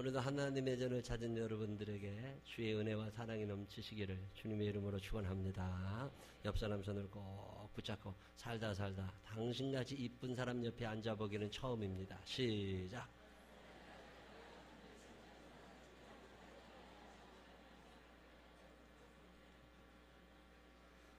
오늘도 하나님의 전을 찾은 여러분들에게 주의 은혜와 사랑이 넘치시기를 주님의 이름으로 축원합니다. 옆 사람 손을 꼭 붙잡고 살다 당신같이 이쁜 사람 옆에 앉아보기는 처음입니다. 시작.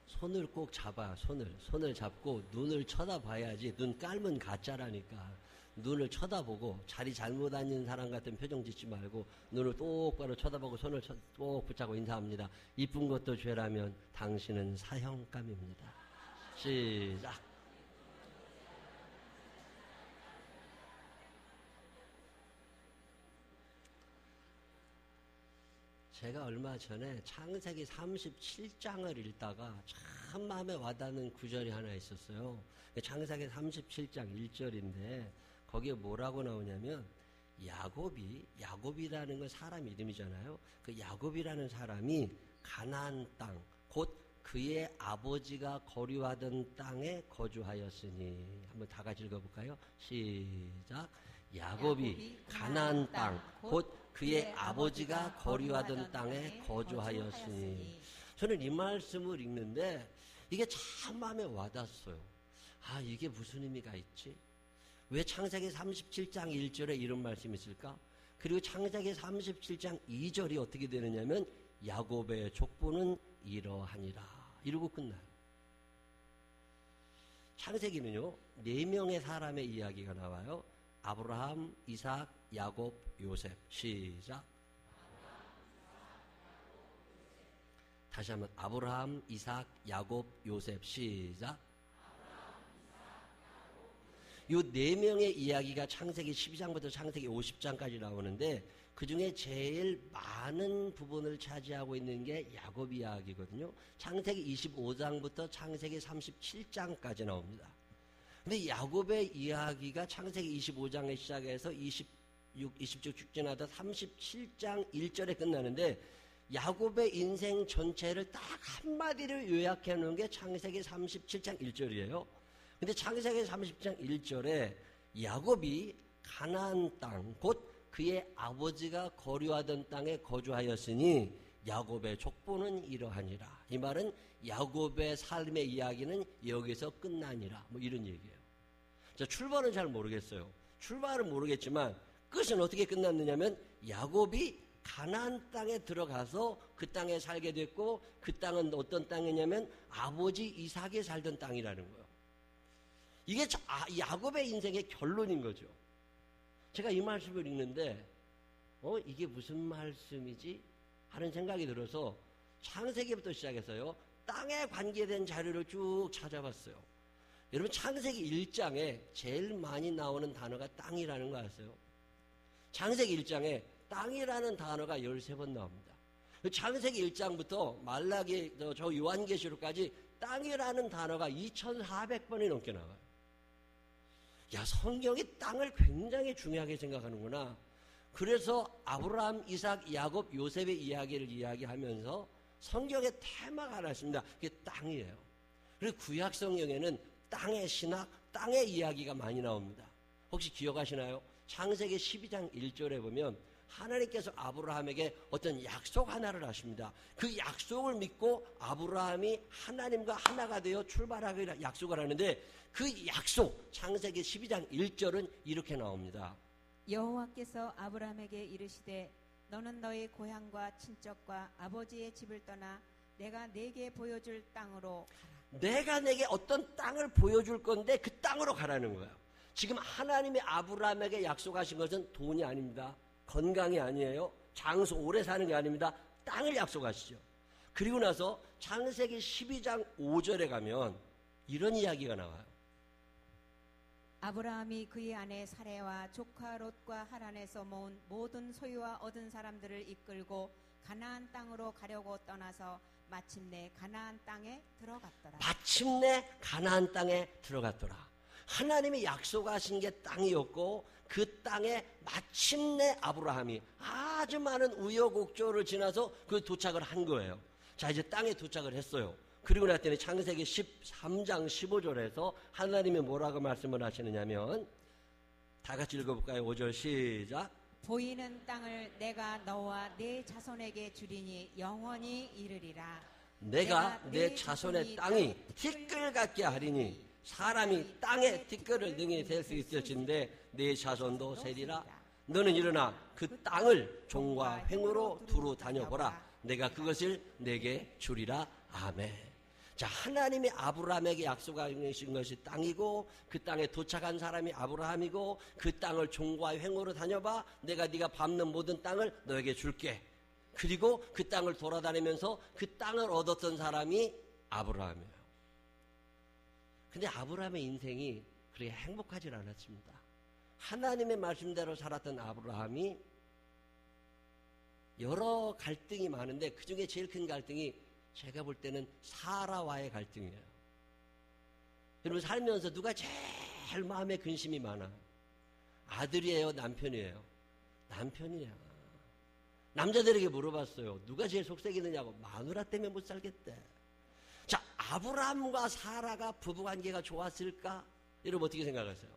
손을 꼭 잡아요. 손을 잡고 눈을 쳐다봐야지. 눈 깔면 가짜라니까. 눈을 쳐다보고 자리 잘못 앉은 사람 같은 표정 짓지 말고 눈을 똑바로 쳐다보고 손을 꼭 붙잡고 인사합니다. 이쁜 것도 죄라면 당신은 사형감입니다. 시작. 제가 얼마 전에 창세기 37장을 읽다가 참 마음에 와닿는 구절이 하나 있었어요. 창세기 37장 1절인데 거기에 뭐라고 나오냐면 야곱이라는 건 사람 이름이잖아요. 그 야곱이라는 사람이 가나안 땅, 곧 그의 아버지가 거류하던 땅에 거주하였으니. 한번 다 같이 읽어볼까요? 시작. 야곱이 가나안 땅, 곧 그의 아버지가 거류하던 땅에 거주하였으니. 저는 이 말씀을 읽는데 이게 참 마음에 와닿았어요. 이게 무슨 의미가 있지? 왜 창세기 37장 1절에 이런 말씀이 있을까? 그리고 창세기 37장 2절이 어떻게 되느냐면 야곱의 족보는 이러하니라 이러고 끝나요. 창세기는요 4명의 사람의 이야기가 나와요. 아브라함, 이삭, 야곱, 요셉. 시작. 다시 한번 아브라함, 이삭, 야곱, 요셉. 시작. 이 4명의 이야기가 창세기 12장부터 창세기 50장까지 나오는데 그 중에 제일 많은 부분을 차지하고 있는 게 야곱 이야기거든요. 창세기 25장부터 창세기 37장까지 나옵니다. 근데 야곱의 이야기가 창세기 25장에 시작해서 27쭉 직진하다 37장 1절에 끝나는데 야곱의 인생 전체를 딱 한마디로 요약해 놓은 게 창세기 37장 1절이에요. 근데 창세기 30장 1절에 야곱이 가나안 땅, 곧 그의 아버지가 거류하던 땅에 거주하였으니 야곱의 족보는 이러하니라. 이 말은 야곱의 삶의 이야기는 여기서 끝나니라. 이런 얘기예요. 자, 출발은 잘 모르겠어요. 출발은 모르겠지만 끝은 어떻게 끝났느냐면 야곱이 가나안 땅에 들어가서 그 땅에 살게 됐고 그 땅은 어떤 땅이냐면 아버지 이삭이 살던 땅이라는 거예요. 이게 야곱의 인생의 결론인 거죠. 제가 이 말씀을 읽는데 이게 무슨 말씀이지? 하는 생각이 들어서 창세기부터 시작해서요 땅에 관계된 자료를 쭉 찾아봤어요. 여러분 창세기 1장에 제일 많이 나오는 단어가 땅이라는 거 아세요? 창세기 1장에 땅이라는 단어가 13번 나옵니다. 창세기 1장부터 말라기 저 요한계시록까지 땅이라는 단어가 2400번이 넘게 나와요. 야, 성경이 땅을 굉장히 중요하게 생각하는구나. 그래서 아브라함, 이삭, 야곱, 요셉의 이야기를 이야기하면서 성경의 테마가 하나 있습니다. 그게 땅이에요. 그리고 구약 성경에는 땅의 신학, 땅의 이야기가 많이 나옵니다. 혹시 기억하시나요? 창세기 12장 1절에 보면 하나님께서 아브라함에게 어떤 약속 하나를 하십니다. 그 약속을 믿고 아브라함이 하나님과 하나가 되어 출발하기로 약속을 하는데 그 약속, 창세기 12장 1절은 이렇게 나옵니다. 여호와께서 아브라함에게 이르시되 너는 너의 고향과 친척과 아버지의 집을 떠나 내가 네게 보여줄 땅으로 가라. 내가 내게 어떤 땅을 보여줄 건데 그 땅으로 가라는 거예요. 지금 하나님이 아브라함에게 약속하신 것은 돈이 아닙니다. 건강이 아니에요. 장소 오래 사는 게 아닙니다. 땅을 약속하시죠. 그리고 나서 창세기 12장 5절에 가면 이런 이야기가 나와요. 아브라함이 그의 아내 사레와 조카 롯과 하란에서 모은 모든 소유와 얻은 사람들을 이끌고 가나안 땅으로 가려고 떠나서 마침내 가나안 땅에 들어갔더라. 마침내 가나안 땅에 들어갔더라. 하나님이 약속하신 게 땅이었고 그 땅에 마침내 아브라함이 아주 많은 우여곡절을 지나서 그 도착을 한 거예요. 자, 이제 땅에 도착을 했어요. 그리고 났더니 창세기 13장 15절에서 하나님이 뭐라고 말씀을 하시느냐면 다 같이 읽어볼까요? 5절 시작. 보이는 땅을 내가 너와 네 자손에게 주리니 영원히 이르리라. 내가 내 자손의 땅이 티끌 같게 하리니 사람이 땅에 티끌을 능히 셀 수 있을진데 내 자손도 세리라. 너는 일어나 그 땅을 종과 횡으로 두루 다녀보라. 내가 그것을 내게 주리라. 아멘. 자, 하나님이 아브라함에게 약속하신 것이 땅이고 그 땅에 도착한 사람이 아브라함이고 그 땅을 종과 횡으로 다녀봐. 내가 네가 밟는 모든 땅을 너에게 줄게. 그리고 그 땅을 돌아다니면서 그 땅을 얻었던 사람이 아브라함이에요. 근데 아브라함의 인생이 그렇게 행복하지 않았습니다. 하나님의 말씀대로 살았던 아브라함이 여러 갈등이 많은데 그 중에 제일 큰 갈등이 제가 볼 때는 사라와의 갈등이에요. 여러분 살면서 누가 제일 마음에 근심이 많아? 아들이에요? 남편이에요? 남편이야. 남자들에게 물어봤어요. 누가 제일 속색이느냐고. 마누라 때문에 못 살겠대. 자, 아브라함과 사라가 부부관계가 좋았을까? 여러분 어떻게 생각하세요?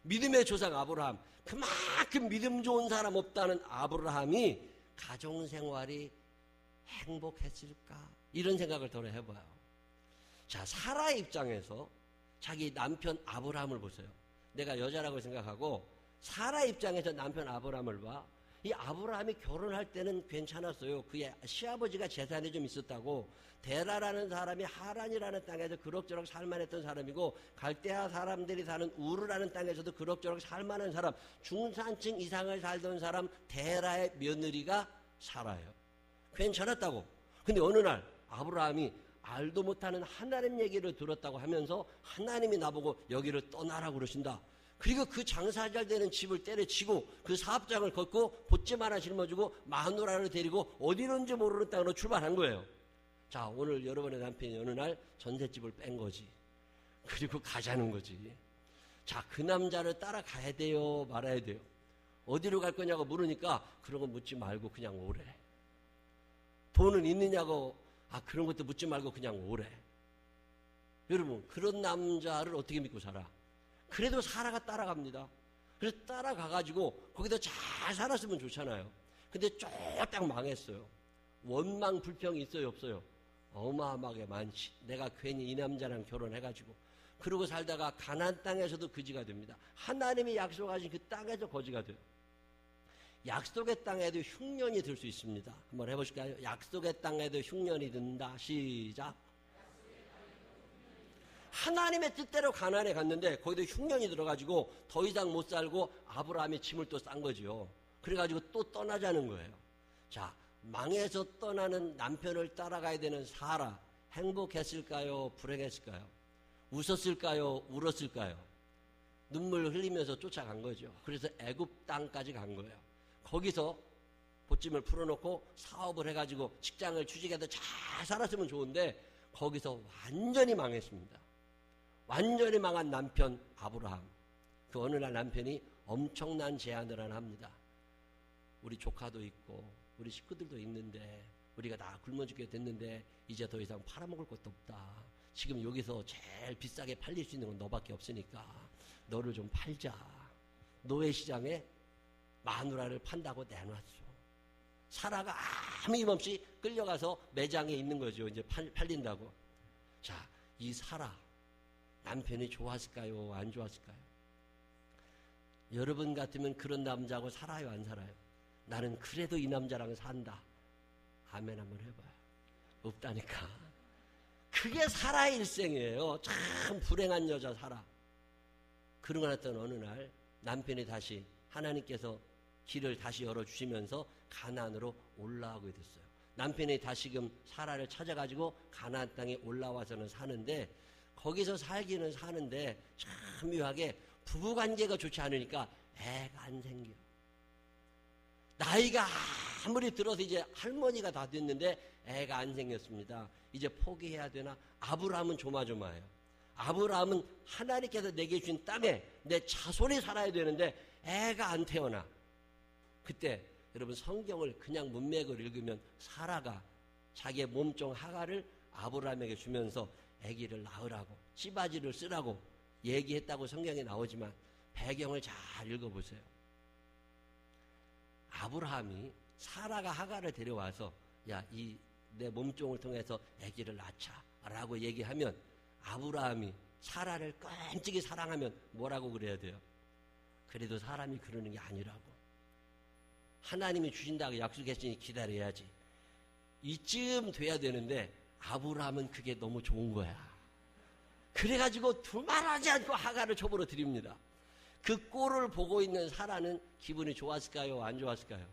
믿음의 조상 아브라함, 그만큼 믿음 좋은 사람 없다는 아브라함이 가정생활이 행복했을까? 이런 생각을 더 해봐요. 자, 사라의 입장에서 자기 남편 아브라함을 보세요. 내가 여자라고 생각하고 사라의 입장에서 남편 아브라함을 봐. 이 아브라함이 결혼할 때는 괜찮았어요. 그의 시아버지가 재산이 좀 있었다고. 데라라는 사람이 하란이라는 땅에서 그럭저럭 살만했던 사람이고 갈대아 사람들이 사는 우르라는 땅에서도 그럭저럭 살만한 사람, 중산층 이상을 살던 사람 데라의 며느리가 사라예요. 괜찮았다고. 근데 어느 날 아브라함이 알도 못하는 하나님 얘기를 들었다고 하면서 하나님이 나보고 여기를 떠나라고 그러신다. 그리고 그 장사 잘 되는 집을 때려치고 그 사업장을 걷고 보찜 하나 짊어지고 마누라를 데리고 어디론지 모르는 땅으로 출발한 거예요. 자, 오늘 여러분의 남편이 어느 날 전셋집을 뺀 거지. 그리고 가자는 거지. 자, 그 남자를 따라가야 돼요? 말아야 돼요? 어디로 갈 거냐고 물으니까 그런 거 묻지 말고 그냥 오래. 돈은 있느냐고 그런 것도 묻지 말고 그냥 오래. 여러분 그런 남자를 어떻게 믿고 살아? 그래도 사라가 따라갑니다. 그래서 따라가가지고 거기서 잘 살았으면 좋잖아요. 근데 쫄딱 망했어요. 원망 불평이 있어요 없어요? 어마어마하게 많지. 내가 괜히 이 남자랑 결혼해가지고 그러고 살다가 가나안 땅에서도 거지가 됩니다. 하나님이 약속하신 그 땅에서 거지가 돼요. 약속의 땅에도 흉년이 들 수 있습니다. 한번 해보실까요? 약속의 땅에도 흉년이 든다. 시작. 하나님의 뜻대로 가나안에 갔는데 거기도 흉년이 들어가지고 더 이상 못 살고 아브라함이 짐을 또 싼 거죠. 그래가지고 또 떠나자는 거예요. 자, 망해서 떠나는 남편을 따라가야 되는 사라, 행복했을까요? 불행했을까요? 웃었을까요? 울었을까요? 눈물 흘리면서 쫓아간 거죠. 그래서 애굽 땅까지 간 거예요. 거기서 보찜을 풀어놓고 사업을 해가지고 직장을 취직해서 잘 살았으면 좋은데 거기서 완전히 망했습니다. 완전히 망한 남편 아브라함. 그 어느 날 남편이 엄청난 제안을 하나 합니다. 우리 조카도 있고 우리 식구들도 있는데 우리가 다 굶어 죽게 됐는데 이제 더 이상 팔아먹을 것도 없다. 지금 여기서 제일 비싸게 팔릴 수 있는 건 너밖에 없으니까 너를 좀 팔자. 노예시장에 마누라를 판다고 내놨어. 사라가 아무 힘없이 끌려가서 매장에 있는 거죠. 이제 팔린다고. 자, 이 사라 남편이 좋았을까요? 안 좋았을까요? 여러분 같으면 그런 남자하고 살아요? 안 살아요? 나는 그래도 이 남자랑 산다. 아멘 한번 해봐요. 없다니까. 그게 사라의 일생이에요. 참 불행한 여자 사라. 그러고 났던 어느 날 남편이 다시 하나님께서 길을 다시 열어주시면서 가나안으로 올라오게 됐어요. 남편이 다시금 사라를 찾아가지고 가나안 땅에 올라와서는 사는데 거기서 살기는 사는데 참 묘하게 부부관계가 좋지 않으니까 애가 안 생겨. 나이가 아무리 들어서 이제 할머니가 다 됐는데 애가 안 생겼습니다. 이제 포기해야 되나? 아브라함은 조마조마해요. 아브라함은 하나님께서 내게 주신 땅에 내 자손이 살아야 되는데 애가 안 태어나. 그때 여러분 성경을 그냥 문맥을 읽으면 사라가 자기의 몸종 하가를 아브라함에게 주면서 아기를 낳으라고 씨바지를 쓰라고 얘기했다고 성경에 나오지만 배경을 잘 읽어보세요. 아브라함이 사라가 하갈을 데려와서 야, 이 내 몸종을 통해서 아기를 낳자라고 얘기하면 아브라함이 사라를 끔찍이 사랑하면 뭐라고 그래야 돼요? 그래도 사람이 그러는 게 아니라고. 하나님이 주신다고 약속했으니 기다려야지. 이쯤 돼야 되는데 아브라함은 그게 너무 좋은 거야. 그래가지고 두말하지 않고 하갈을 초보로 드립니다. 그 꼴을 보고 있는 사라는 기분이 좋았을까요? 안 좋았을까요?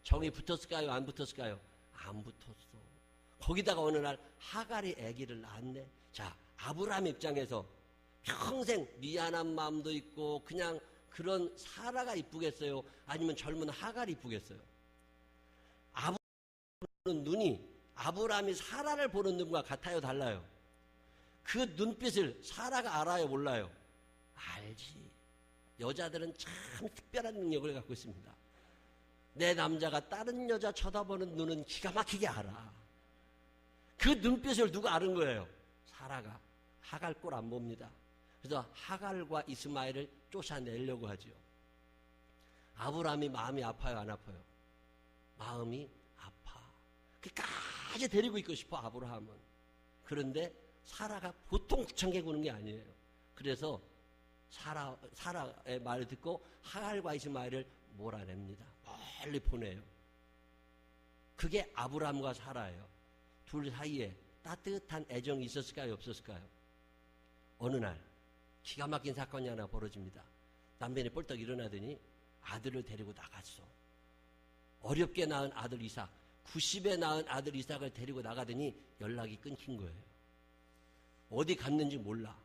정이 붙었을까요? 안 붙었을까요? 안 붙었어. 거기다가 어느 날 하갈이 아기를 낳았네. 자, 아브라함 입장에서 평생 미안한 마음도 있고 그냥 그런 사라가 이쁘겠어요? 아니면 젊은 하갈이 이쁘겠어요? 아브라함의 눈이 아브라함이 사라를 보는 눈과 같아요? 달라요? 그 눈빛을 사라가 알아요? 몰라요? 알지. 여자들은 참 특별한 능력을 갖고 있습니다. 내 남자가 다른 여자 쳐다보는 눈은 기가 막히게 알아. 그 눈빛을 누가 아는 거예요? 사라가. 하갈 꼴 안 봅니다. 그래서 하갈과 이스마엘을 쫓아내려고 하죠. 아브라함이 마음이 아파요? 안 아파요? 마음이 아파. 끝까지 데리고 있고 싶어 아브라함은. 그런데 사라가 보통 구청개 구는 게 아니에요. 그래서 사라의 말을 듣고 하갈과 이스마엘을 몰아냅니다. 멀리 보내요. 그게 아브라함과 사라예요. 둘 사이에 따뜻한 애정이 있었을까요? 없었을까요? 어느 날 기가 막힌 사건이 하나 벌어집니다. 남편이 뻘떡 일어나더니 아들을 데리고 나갔어. 어렵게 낳은 아들 이삭, 90에 낳은 아들 이삭을 데리고 나가더니 연락이 끊긴 거예요. 어디 갔는지 몰라.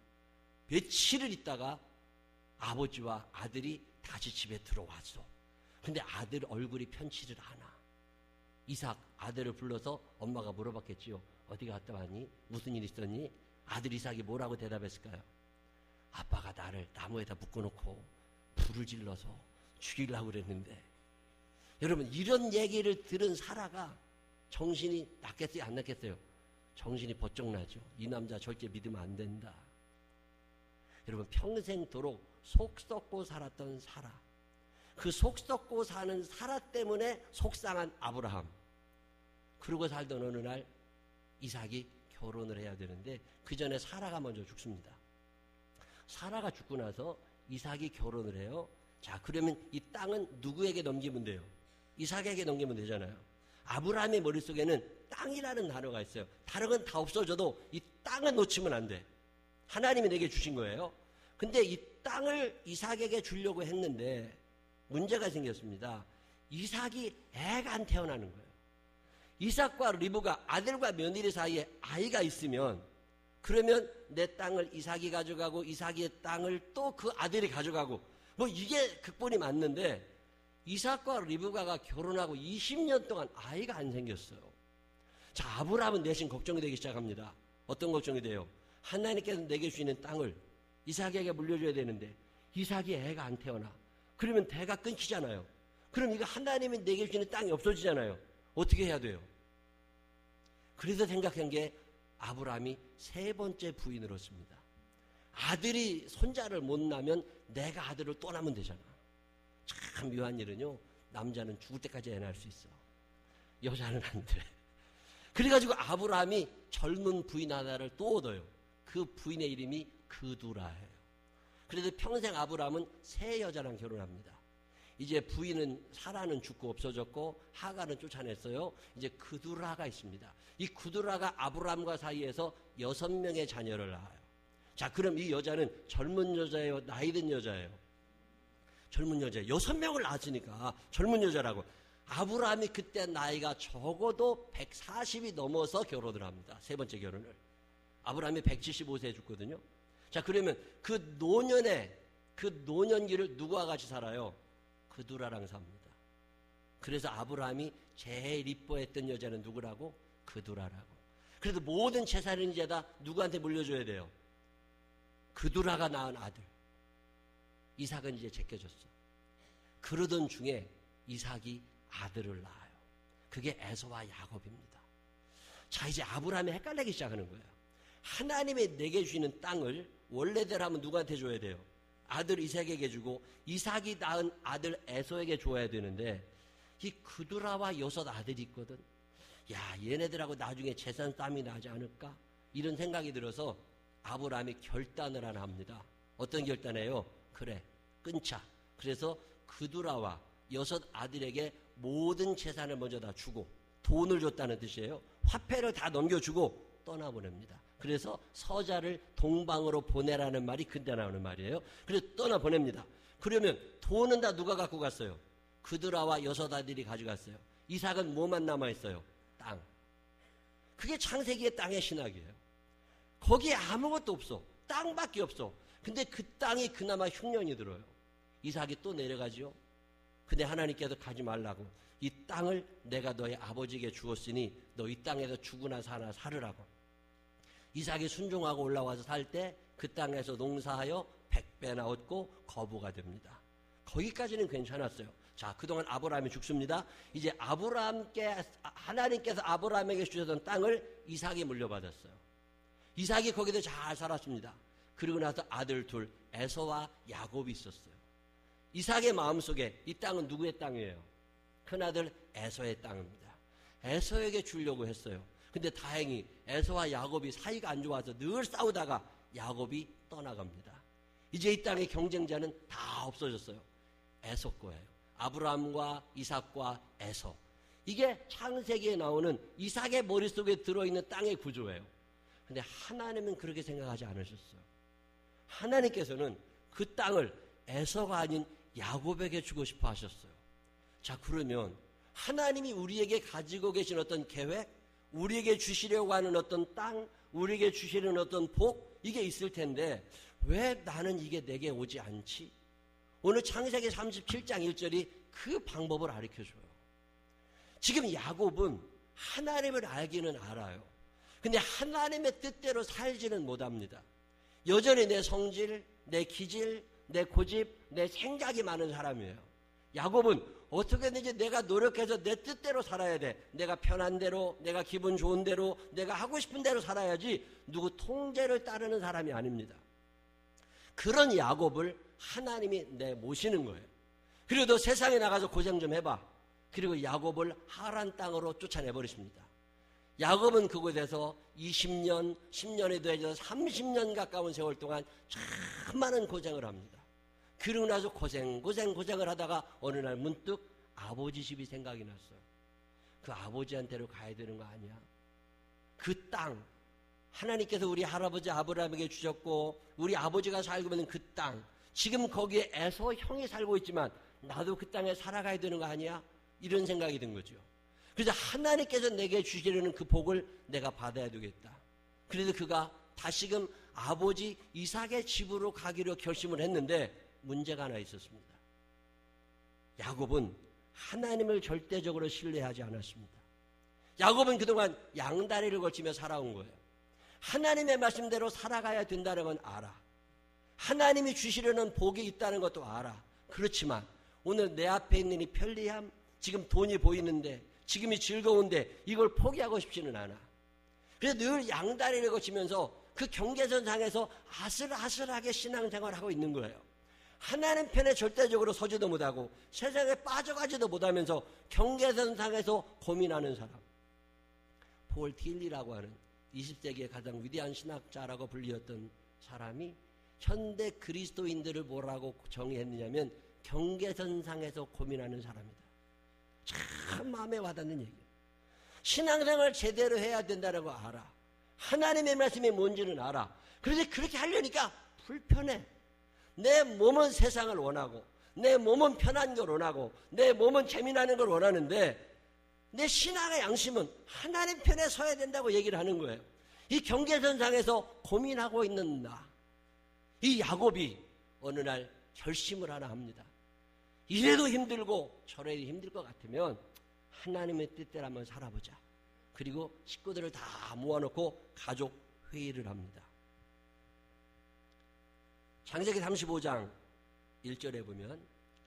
며칠을 있다가 아버지와 아들이 다시 집에 들어왔어. 근데 아들 얼굴이 편치를 않아. 이삭 아들을 불러서 엄마가 물어봤겠지요. 어디 갔다 왔니? 무슨 일 있었니? 아들 이삭이 뭐라고 대답했을까요? 아빠가 나를 나무에다 묶어놓고 불을 질러서 죽이려고 그랬는데. 여러분, 이런 얘기를 들은 사라가 정신이 났겠어요? 안 났겠어요? 정신이 번쩍 나죠. 이 남자 절대 믿으면 안 된다. 여러분, 평생도록 속 썩고 살았던 사라. 그 속 썩고 사는 사라 때문에 속상한 아브라함. 그러고 살던 어느 날 이삭이 결혼을 해야 되는데 그 전에 사라가 먼저 죽습니다. 사라가 죽고 나서 이삭이 결혼을 해요. 자, 그러면 이 땅은 누구에게 넘기면 돼요? 이삭에게 넘기면 되잖아요. 아브라함의 머릿속에는 땅이라는 단어가 있어요. 다른 건 다 없어져도 이 땅은 놓치면 안 돼. 하나님이 내게 주신 거예요. 근데 이 땅을 이삭에게 주려고 했는데 문제가 생겼습니다. 이삭이 애가 안 태어나는 거예요. 이삭과 리브가 아들과 며느리 사이에 아이가 있으면 그러면 내 땅을 이삭이 가져가고 이삭의 땅을 또 그 아들이 가져가고 뭐 이게 극본이 맞는데 이삭과 리브가가 결혼하고 20년 동안 아이가 안 생겼어요. 자, 아브라함은 내심 걱정이 되기 시작합니다. 어떤 걱정이 돼요? 하나님께서 내게 주시는 땅을 이삭에게 물려줘야 되는데 이삭이 애가 안 태어나. 그러면 대가 끊기잖아요. 그럼 이거 하나님이 내게 주시는 땅이 없어지잖아요. 어떻게 해야 돼요? 그래서 생각한 게 아브라함이 세 번째 부인을 얻습니다. 아들이 손자를 못 낳으면 내가 아들을 또 낳으면 되잖아. 참 묘한 일은요, 남자는 죽을 때까지 애 낳을 수 있어. 여자는 안 돼. 그래가지고 아브라함이 젊은 부인 하나를 또 얻어요. 그 부인의 이름이 그두라예요. 그래서 평생 아브라함은 세 여자랑 결혼합니다. 이제 부인은 사라는 죽고 없어졌고 하갈은 쫓아냈어요. 이제 그두라가 있습니다. 이 그두라가 아브라함과 사이에서 6명의 자녀를 낳아요. 자, 그럼 이 여자는 젊은 여자예요? 나이 든 여자예요? 젊은 여자예요. 6명을 낳았으니까 젊은 여자라고. 아브라함이 그때 나이가 적어도 140이 넘어서 결혼을 합니다. 세 번째 결혼을. 아브라함이 175세에 죽거든요. 자, 그러면 그 노년기를 누구와 같이 살아요? 그두라랑 삽니다. 그래서 아브라함이 제일 이뻐했던 여자는 누구라고? 그두라라고. 그래도 모든 재산은 이제 다 누구한테 물려줘야 돼요? 그두라가 낳은 아들. 이삭은 이제 제껴졌어. 그러던 중에 이삭이 아들을 낳아요. 그게 에서와 야곱입니다. 자, 이제 아브라함이 헷갈리기 시작하는 거예요. 하나님이 내게 주시는 땅을 원래대로 하면 누구한테 줘야 돼요? 아들 이삭에게 주고 이삭이 낳은 아들 에서에게 줘야 되는데 이 그두라와 여섯 아들이 있거든. 야, 얘네들하고 나중에 재산 싸움이 나지 않을까? 이런 생각이 들어서 아브라함이 결단을 하나 합니다. 어떤 결단이에요? 그래, 끊자. 그래서 그두라와 여섯 아들에게 모든 재산을 먼저 다 주고 돈을 줬다는 뜻이에요. 화폐를 다 넘겨주고 떠나보냅니다. 그래서 서자를 동방으로 보내라는 말이 그때 나오는 말이에요. 그래서 떠나보냅니다. 그러면 돈은 다 누가 갖고 갔어요? 그드라와 여섯 아들이 가져갔어요. 이삭은 뭐만 남아있어요? 땅. 그게 창세기의 땅의 신학이에요. 거기에 아무것도 없어. 땅밖에 없어. 근데 그 땅이 그나마 흉년이 들어요. 이삭이 또 내려가지요. 근데 하나님께서 가지 말라고. 이 땅을 내가 너의 아버지에게 주었으니 너 이 땅에서 죽으나 사나 살으라고. 이삭이 순종하고 올라와서 살 때 그 땅에서 농사하여 100배나 얻고 거부가 됩니다. 거기까지는 괜찮았어요. 자, 그동안 아브라함이 죽습니다. 이제 하나님께서 아브라함에게 주셨던 땅을 이삭이 물려받았어요. 이삭이 거기서 잘 살았습니다. 그리고 나서 아들 둘, 에서와 야곱이 있었어요. 이삭의 마음속에 이 땅은 누구의 땅이에요? 큰아들 에서의 땅입니다. 에서에게 주려고 했어요. 근데 다행히 에서와 야곱이 사이가 안 좋아서 늘 싸우다가 야곱이 떠나갑니다. 이제 이 땅의 경쟁자는 다 없어졌어요. 에서 거예요. 아브라함과 이삭과 에서. 이게 창세기에 나오는 이삭의 머릿속에 들어있는 땅의 구조예요. 근데 하나님은 그렇게 생각하지 않으셨어요. 하나님께서는 그 땅을 에서가 아닌 야곱에게 주고 싶어 하셨어요. 자, 그러면 하나님이 우리에게 가지고 계신 어떤 계획, 우리에게 주시려고 하는 어떤 땅, 우리에게 주시려는 어떤 복, 이게 있을 텐데 왜 나는 이게 내게 오지 않지? 오늘 창세기 37장 1절이 그 방법을 가르쳐줘요. 지금 야곱은 하나님을 알기는 알아요. 근데 하나님의 뜻대로 살지는 못합니다. 여전히 내 성질, 내 기질, 내 고집, 내 생각이 많은 사람이에요. 야곱은 어떻게든지 내가 노력해서 내 뜻대로 살아야 돼. 내가 편한 대로, 내가 기분 좋은 대로, 내가 하고 싶은 대로 살아야지 누구 통제를 따르는 사람이 아닙니다. 그런 야곱을 하나님이 모시는 거예요. 그리고 너 세상에 나가서 고생 좀 해봐. 그리고 야곱을 하란 땅으로 쫓아내버리십니다. 야곱은 그곳에서 20년, 10년이 더해져서 30년 가까운 세월 동안 참 많은 고생을 합니다. 그러고 나서 고생을 하다가 어느 날 문득 아버지 집이 생각이 났어요. 그 아버지한테로 가야 되는 거 아니야? 그 땅, 하나님께서 우리 할아버지 아브라함에게 주셨고 우리 아버지가 살고 있는 그 땅, 지금 거기에 에서 형이 살고 있지만 나도 그 땅에 살아가야 되는 거 아니야? 이런 생각이 든 거죠. 그래서 하나님께서 내게 주시려는 그 복을 내가 받아야 되겠다. 그래서 그가 다시금 아버지 이삭의 집으로 가기로 결심을 했는데 문제가 하나 있었습니다. 야곱은 하나님을 절대적으로 신뢰하지 않았습니다. 야곱은 그동안 양다리를 걸치며 살아온 거예요. 하나님의 말씀대로 살아가야 된다는 건 알아. 하나님이 주시려는 복이 있다는 것도 알아. 그렇지만 오늘 내 앞에 있는 이 편리함, 지금 돈이 보이는데, 지금이 즐거운데 이걸 포기하고 싶지는 않아. 그래서 늘 양다리를 거치면서 그 경계선상에서 아슬아슬하게 신앙생활을 하고 있는 거예요. 하나님 편에 절대적으로 서지도 못하고 세상에 빠져가지도 못하면서 경계선상에서 고민하는 사람. 폴 틸리라고 하는 20세기의 가장 위대한 신학자라고 불리었던 사람이 현대 그리스도인들을 뭐라고 정의했느냐면 경계선상에서 고민하는 사람이다. 참 마음에 와닿는 얘기예요. 신앙생활을 제대로 해야 된다는 거 알아. 하나님의 말씀이 뭔지는 알아. 그런데 그렇게 하려니까 불편해. 내 몸은 세상을 원하고 내 몸은 편한 걸 원하고 내 몸은 재미나는 걸 원하는데 내 신앙의 양심은 하나님 편에 서야 된다고 얘기를 하는 거예요. 이 경계선상에서 고민하고 있는 나, 이 야곱이 어느 날 결심을 하나 합니다. 이래도 힘들고 저래도 힘들 것 같으면 하나님의 뜻대로 한번 살아보자. 그리고 식구들을 다 모아놓고 가족 회의를 합니다. 창세기 35장 1절에 보면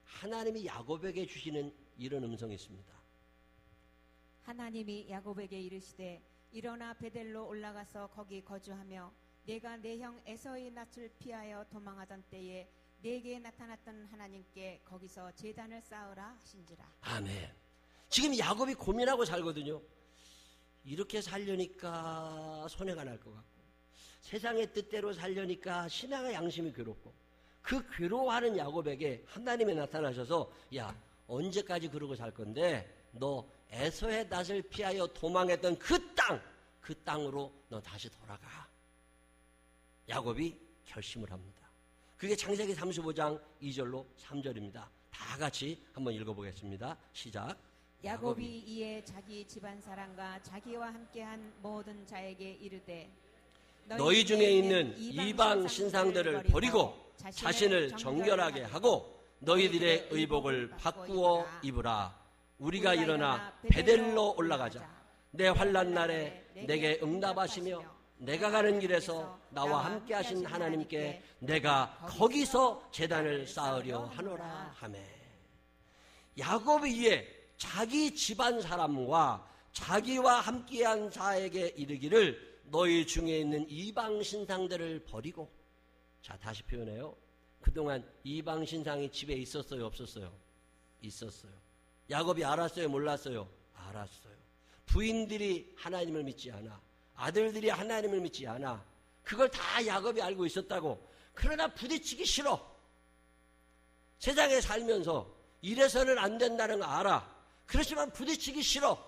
하나님이 야곱에게 주시는 이런 음성이 있습니다. 하나님이 야곱에게 이르시되 일어나 베델로 올라가서 거기 거주하며 내가 내 형 에서의 낯을 피하여 도망하던 때에 내게 나타났던 하나님께 거기서 제단을 쌓으라 하신지라. 아멘. 지금 야곱이 고민하고 살거든요. 이렇게 살려니까 손해가 날 것 같고, 세상의 뜻대로 살려니까 신앙의 양심이 괴롭고, 그 괴로워하는 야곱에게 하나님이 나타나셔서, 야, 언제까지 그러고 살 건데 너 에서의 낯을 피하여 도망했던 그 땅으로 너 다시 돌아가. 야곱이 결심을 합니다. 그게 창세기 35장 2절로 3절입니다. 다 같이 한번 읽어보겠습니다. 시작. 야곱이 이에 자기 집안 사람과 자기와 함께한 모든 자에게 이르되 너희 중에 있는 이방 신상들을 버리고 자신을 정결하게 하고 너희들의 의복을 바꾸어 입으라. 우리가 일어나 베델로 올라가자. 내 환난 날에 내게 응답하시며 내가 가는 길에서 나와 함께 하신 하나님께 내가 거기서 제단을 쌓으려 하노라 하매. 야곱이 이에 자기 집안 사람과 자기와 함께한 자에게 이르기를 너희 중에 있는 이방 신상들을 버리고. 자, 다시 표현해요. 그동안 이방 신상이 집에 있었어요, 없었어요? 있었어요. 야곱이 알았어요, 몰랐어요? 알았어요. 부인들이 하나님을 믿지 않아, 아들들이 하나님을 믿지 않아. 그걸 다 야곱이 알고 있었다고. 그러나 부딪히기 싫어. 세상에 살면서 이래서는 안 된다는 거 알아. 그렇지만 부딪히기 싫어.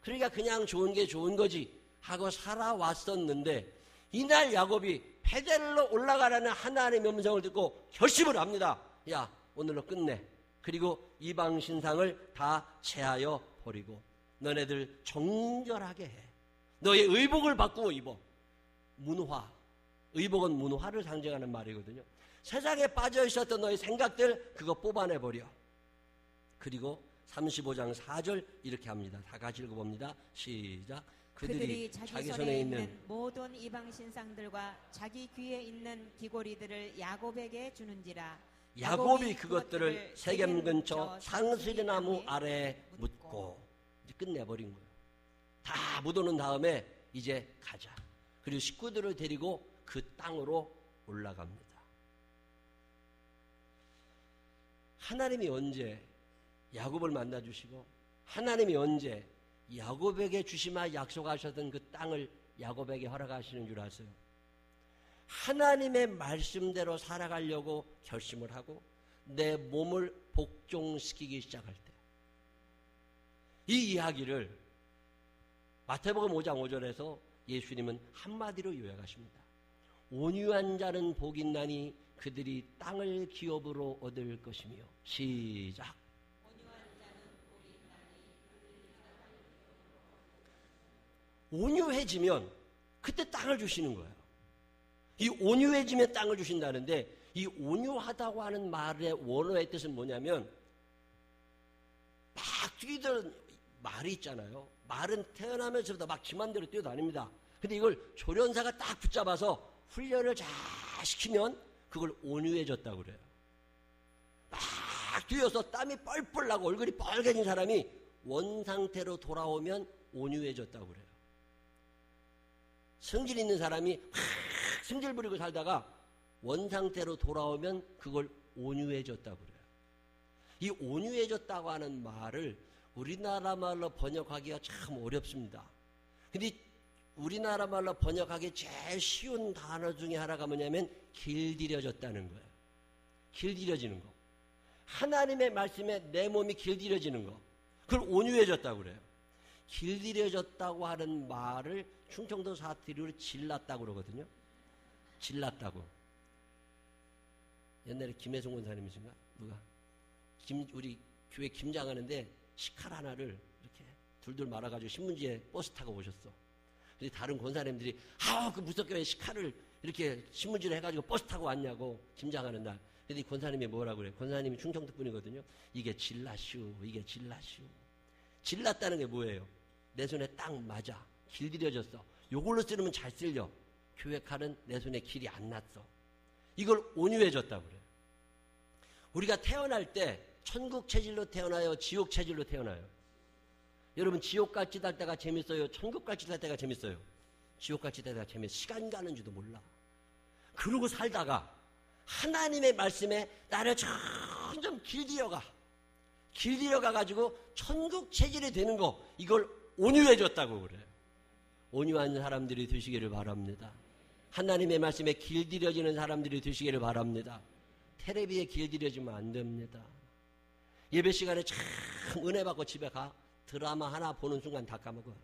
그러니까 그냥 좋은 게 좋은 거지 하고 살아왔었는데, 이날 야곱이 베델로 올라가라는 하나님의 음성을 듣고 결심을 합니다. 야, 오늘로 끝내. 그리고 이방 신상을 다 제하여 버리고 너네들 정결하게 해. 너의 의복을 바꾸어 입어. 문화. 의복은 문화를 상징하는 말이거든요. 세상에 빠져 있었던 너의 생각들 그거 뽑아내버려. 그리고 35장 4절 이렇게 합니다. 다 같이 읽어봅니다. 시작. 그들이 자기 손에 있는 모든 이방 신상들과 자기 귀에 있는 귀고리들을 야곱에게 주는지라. 야곱이 그것들을 세겜 근처 상수리나무 아래에 묻고 이제 끝내버린 거예요. 다 묻어놓은 다음에 이제 가자. 그리고 식구들을 데리고 그 땅으로 올라갑니다. 하나님이 언제 야곱을 만나주시고, 하나님이 언제 야곱에게 주시마 약속하셨던 그 땅을 야곱에게 허락하시는 줄 아세요? 하나님의 말씀대로 살아가려고 결심을 하고 내 몸을 복종시키기 시작할 때, 이 이야기를 마태복음 5장 5절에서 예수님은 한마디로 요약하십니다. 온유한 자는 복이 있나니 그들이 땅을 기업으로 얻을 것이며. 시작. 온유해지면 그때 땅을 주시는 거예요. 이 온유해지면 땅을 주신다는데, 이 온유하다고 하는 말의 원어의 뜻은 뭐냐면, 막 뛰던 말이 있잖아요. 말은 태어나면서부터 막 지맘대로 뛰어다닙니다. 근데 이걸 조련사가 딱 붙잡아서 훈련을 잘 시키면 그걸 온유해졌다고 그래요. 막 뛰어서 땀이 뻘뻘 나고 얼굴이 빨개진 사람이 원상태로 돌아오면 온유해졌다고 그래요. 성질 있는 사람이 막 성질 부리고 살다가 원상태로 돌아오면 그걸 온유해졌다고 그래요. 이 온유해졌다고 하는 말을 우리나라 말로 번역하기가 참 어렵습니다. 근데 우리나라 말로 번역하기 제일 쉬운 단어 중에 하나가 뭐냐면 길들여졌다는 거예요. 길들여지는 거. 하나님의 말씀에 내 몸이 길들여지는 거. 그걸 온유해졌다고 그래요. 길들여졌다고 하는 말을 충청도 사투리로 질났다고 그러거든요. 질났다고. 옛날에 김혜성 권사님이신가? 누가? 우리 교회 김장하는데 식칼 하나를 이렇게 둘둘 말아가지고 신문지에 버스 타고 오셨어. 근데 다른 권사님들이 그 무섭게 식칼을 이렇게 신문지를 해가지고 버스 타고 왔냐고, 김장하는 날. 근데 이 권사님이 뭐라고 그래? 권사님이 충청도 분이거든요. 이게 질라슈, 이게 질라슈. 질났다는 게 뭐예요? 내 손에 딱 맞아. 길들여졌어. 요걸로 쓰면 잘 쓸려. 교회 칼은 내 손에 길이 안 났어. 이걸 온유해졌다고 그래요. 우리가 태어날 때 천국 체질로 태어나요? 지옥 체질로 태어나요? 여러분, 지옥같이 살 때가 재밌어요? 천국같이 살 때가 재밌어요? 지옥같이 살 때가 재밌어요. 시간 가는 줄도 몰라. 그러고 살다가 하나님의 말씀에 나를 점점 길들여가. 길들여 가가지고 천국 체질이 되는 거, 이걸 온유해졌다고 그래요. 온유한 사람들이 되시기를 바랍니다. 하나님의 말씀에 길들여지는 사람들이 되시기를 바랍니다. 텔레비에 길들여지면 안 됩니다. 예배 시간에 참 은혜 받고 집에 가 드라마 하나 보는 순간 다 까먹어요.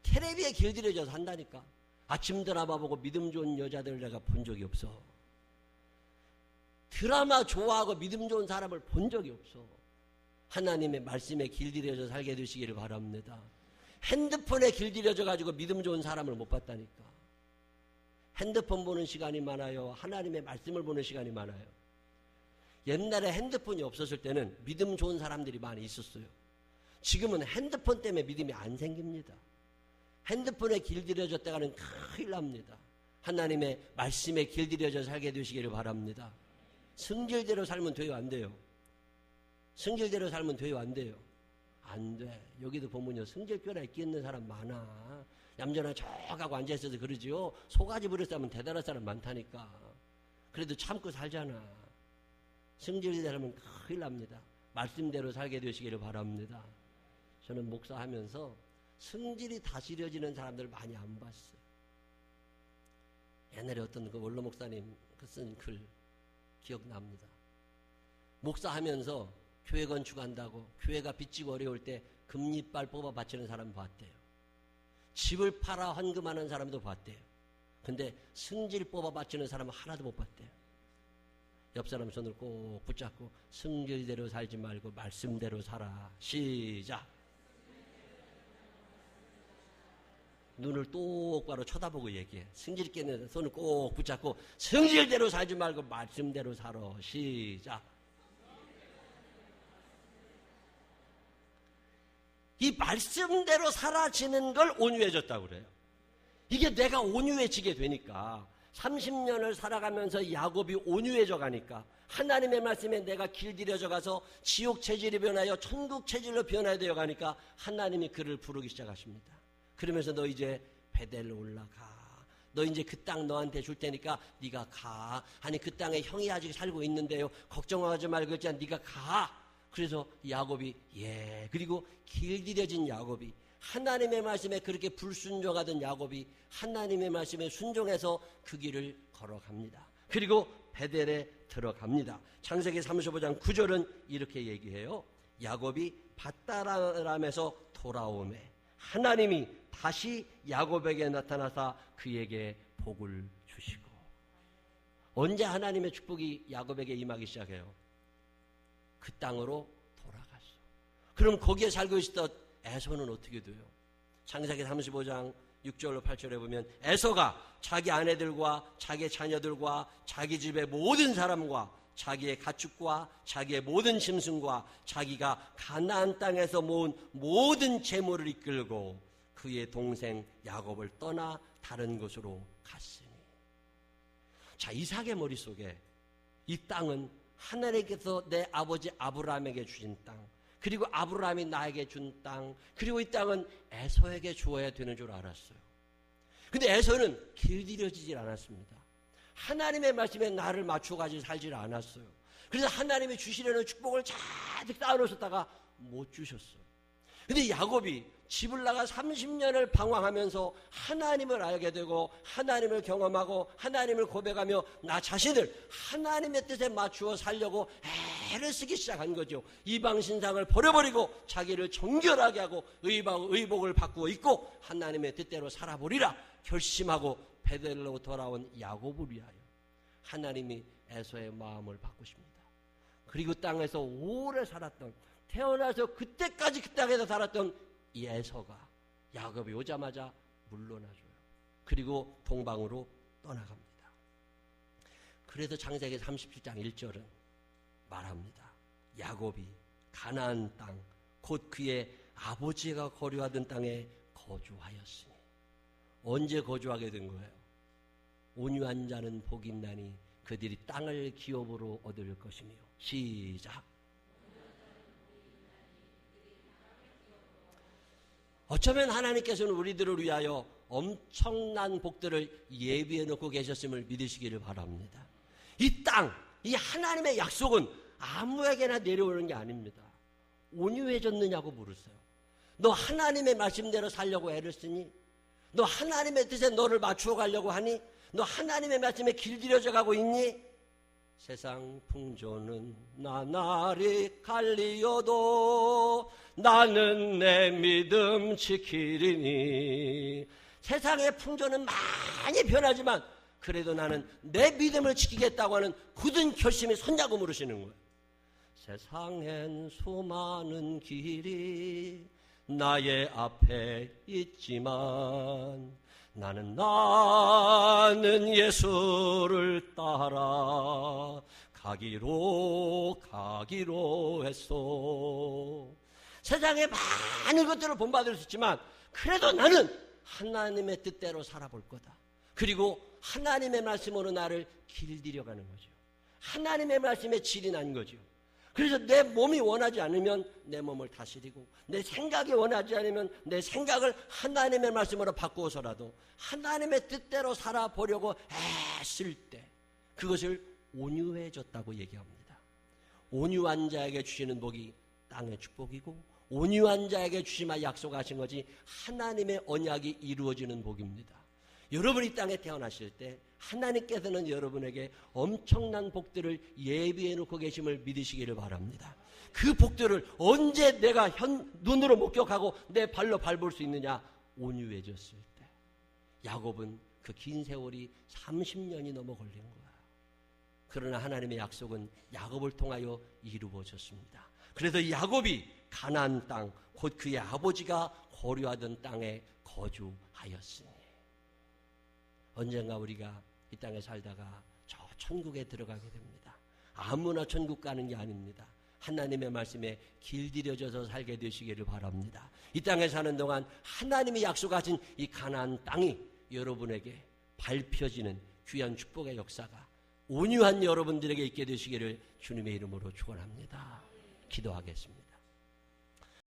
텔레비에 길들여져서 한다니까. 아침 드라마 보고 믿음 좋은 여자들 내가 본 적이 없어. 드라마 좋아하고 믿음 좋은 사람을 본 적이 없어. 하나님의 말씀에 길들여져 살게 되시기를 바랍니다. 핸드폰에 길들여져 가지고 믿음 좋은 사람을 못 봤다니까. 핸드폰 보는 시간이 많아요? 하나님의 말씀을 보는 시간이 많아요? 옛날에 핸드폰이 없었을 때는 믿음 좋은 사람들이 많이 있었어요. 지금은 핸드폰 때문에 믿음이 안 생깁니다. 핸드폰에 길들여졌다가는 큰일 납니다. 하나님의 말씀에 길들여져 살게 되시기를 바랍니다. 성질대로 살면 돼요, 안 돼요? 성질대로 살면 돼요, 안 돼요? 안 돼. 여기도 보면요, 성질결에 끼있는 사람 많아. 얌전한 척하고 앉아있어서 그러지요. 속아지 부렸으면 대단한 사람 많다니까. 그래도 참고 살잖아. 성질대로 하면 큰일 납니다. 말씀대로 살게 되시기를 바랍니다. 저는 목사하면서 성질이 다스려지는 사람들 많이 안 봤어요. 옛날에 어떤 그 원로 목사님 쓴 글 기억납니다. 목사하면서 교회 건축한다고 교회가 빚지고 어려울 때 금리빨 뽑아 바치는 사람 봤대요. 집을 팔아 헌금하는 사람도 봤대요. 근데 성질 뽑아 바치는 사람은 하나도 못 봤대요. 옆 사람 손을 꼭 붙잡고 성질대로 살지 말고 말씀대로 살아. 시작. 눈을 똑바로 쳐다보고 얘기해. 성질 있게 있는 손을 꼭 붙잡고 성질대로 살지 말고 말씀대로 살아. 시작. 이 말씀대로 사라지는 걸 온유해졌다고 그래요. 이게 내가 온유해지게 되니까 30년을 살아가면서 야곱이 온유해져 가니까 하나님의 말씀에 내가 길들여져 가서 지옥 체질이 변하여 천국 체질로 변화되어 되어 가니까 하나님이 그를 부르기 시작하십니다. 그러면서 너 이제 베델로 올라가. 너 이제 그 땅 너한테 줄 테니까 네가 가. 아니 그 땅에 형이 아직 살고 있는데요. 걱정하지 말고 있잖아. 네가 가. 그래서 야곱이 그리고 길들여진 야곱이 하나님의 말씀에 그렇게 불순종하던 야곱이 하나님의 말씀에 순종해서 그 길을 걸어갑니다. 그리고 베델에 들어갑니다. 창세기 35장 9절은 이렇게 얘기해요. 야곱이 밧다람에서 돌아오매 하나님이 다시 야곱에게 나타나사 그에게 복을 주시고. 언제 하나님의 축복이 야곱에게 임하기 시작해요? 그 땅으로 돌아갔어. 그럼 거기에 살고 있었던 에서는 어떻게 돼요? 창세기 35장 6절로 8절에 보면 에서가 자기 아내들과 자기 자녀들과 자기 집의 모든 사람과 자기의 가축과 자기의 모든 짐승과 자기가 가나안 땅에서 모은 모든 재물을 이끌고 그의 동생 야곱을 떠나 다른 곳으로 갔으니. 자, 이삭의 머릿속에 이 땅은 하나님께서 내 아버지 아브라함에게 주신 땅, 그리고 아브라함이 나에게 준 땅, 그리고 이 땅은 에서에게 주어야 되는 줄 알았어요. 근데 에서는 길들여지질 않았습니다. 하나님의 말씀에 나를 맞춰가지고 살질 않았어요. 그래서 하나님이 주시려는 축복을 잔뜩 쌓아놓으셨다가 못 주셨어요. 근데 야곱이 집을 나가 30년을 방황하면서 하나님을 알게 되고 하나님을 경험하고 하나님을 고백하며 나 자신을 하나님의 뜻에 맞추어 살려고 애를 쓰기 시작한 거죠. 이방 신상을 버려버리고 자기를 정결하게 하고 의복을 바꾸어 입고 하나님의 뜻대로 살아보리라 결심하고 베델로 돌아온 야곱을 위하여 하나님이 에서의 마음을 바꾸십니다. 그리고 땅에서 오래 살았던, 태어나서 그때까지 그 땅에서 살았던 이 에서가 야곱이 오자마자 물러나줘요. 그리고 동방으로 떠나갑니다. 그래서 창세기 37장 1절은 말합니다. 야곱이 가나안 땅, 곧 그의 아버지가 거류하던 땅에 거주하였으니. 언제 거주하게 된 거예요? 온유한 자는 복이 있나니 그들이 땅을 기업으로 얻을 것이며. 시작. 어쩌면 하나님께서는 우리들을 위하여 엄청난 복들을 예비해 놓고 계셨음을 믿으시기를 바랍니다. 이 땅, 이 하나님의 약속은 아무에게나 내려오는 게 아닙니다. 온유해졌느냐고 물으세요. 너 하나님의 말씀대로 살려고 애를 쓰니? 너 하나님의 뜻에 너를 맞추어 가려고 하니? 너 하나님의 말씀에 길들여져 가고 있니? 세상 풍조는 나날이 갈리어도 나는 내 믿음 지키리니. 세상의 풍조는 많이 변하지만 그래도 나는 내 믿음을 지키겠다고 하는 굳은 결심이 섰냐고 물으시는 거예요. 세상엔 수많은 길이 나의 앞에 있지만 나는 예수를 따라 가기로 했소. 세상에 많은 것들을 본받을 수 있지만 그래도 나는 하나님의 뜻대로 살아볼 거다. 그리고 하나님의 말씀으로 나를 길들여가는 거죠. 하나님의 말씀에 질이 난 거죠. 그래서 내 몸이 원하지 않으면 내 몸을 다스리고, 내 생각이 원하지 않으면 내 생각을 하나님의 말씀으로 바꾸어서라도 하나님의 뜻대로 살아보려고 애쓸 때 그것을 온유해졌다고 얘기합니다. 온유한 자에게 주시는 복이 땅의 축복이고, 온유한 자에게 주시마 약속하신 것이 하나님의 언약이 이루어지는 복입니다. 여러분이 이 땅에 태어나실 때 하나님께서는 여러분에게 엄청난 복들을 예비해 놓고 계심을 믿으시기를 바랍니다. 그 복들을 언제 내가 눈으로 목격하고 내 발로 밟을 수 있느냐? 온유해졌을 때. 야곱은 그 긴 세월이 30년이 넘어 걸린 거야. 그러나 하나님의 약속은 야곱을 통하여 이루어졌습니다. 그래서 야곱이 가나안 땅, 곧 그의 아버지가 거류하던 땅에 거주하였으니 언젠가 우리가 이 땅에 살다가 저 천국에 들어가게 됩니다. 아무나 천국 가는 게 아닙니다. 하나님의 말씀에 길들여져서 살게 되시기를 바랍니다. 이 땅에 사는 동안 하나님이 약속하신 이 가나안 땅이 여러분에게 밟혀지는 귀한 축복의 역사가 온유한 여러분들에게 있게 되시기를 주님의 이름으로 축원합니다. 기도하겠습니다.